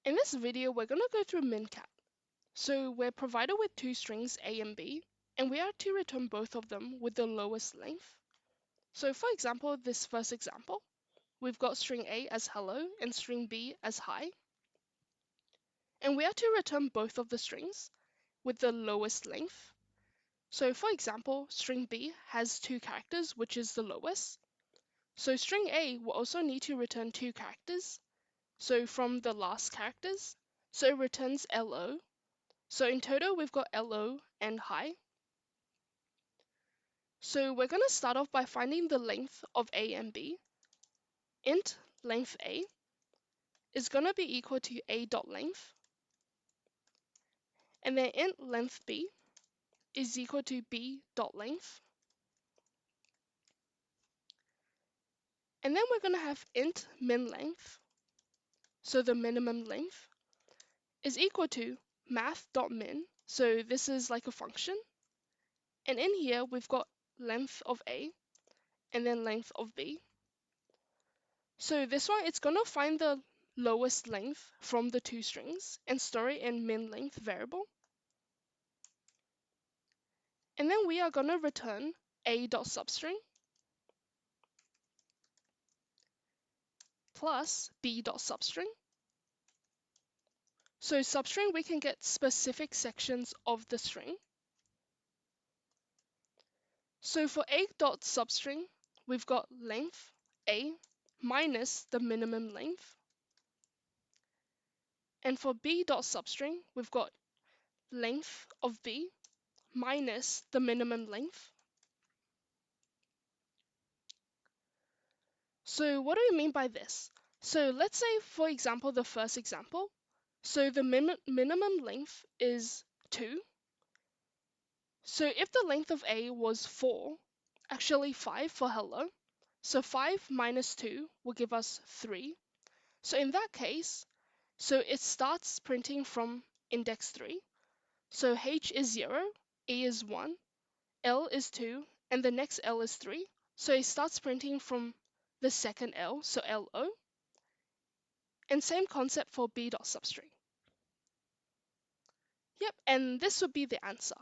In this video, we're going to go through minCat. So we're provided with two strings A and B, and we are to return both of them with the lowest length. So for example, this first example, we've got string A as hello and string B as hi. And we are to return both of the strings with the lowest length. So for example, string B has 2 characters, which is the lowest. So string A will also need to return 2 characters. So from the last characters, so it returns LO. So in total, we've got LO and hi. So we're going to start off by finding the length of A and B. Int length A is going to be equal to A dot length. And then int length B is equal to B dot length. And then we're going to have int min length. So the minimum length is equal to math.min. So this is like a function. And in here, we've got length of A and then length of B. So this one, it's going to find the lowest length from the 2 strings and store it in min length variable. And then we are going to return a.substring plus b.substring. So substring, we can get specific sections of the string. So for a.substring, we've got length a minus the minimum length. And for b.substring, we've got length of b minus the minimum length. So what do we mean by this? So let's say, for example, the first example. So the minimum length is 2. So if the length of A was 4, actually 5 for hello, so 5 minus 2 will give us 3. So in that case, so it starts printing from index 3. So H is 0, A is 1, L is 2, and the next L is 3. So it starts printing from the second L, so LO. And same concept for b.substring. Yep, and this would be the answer.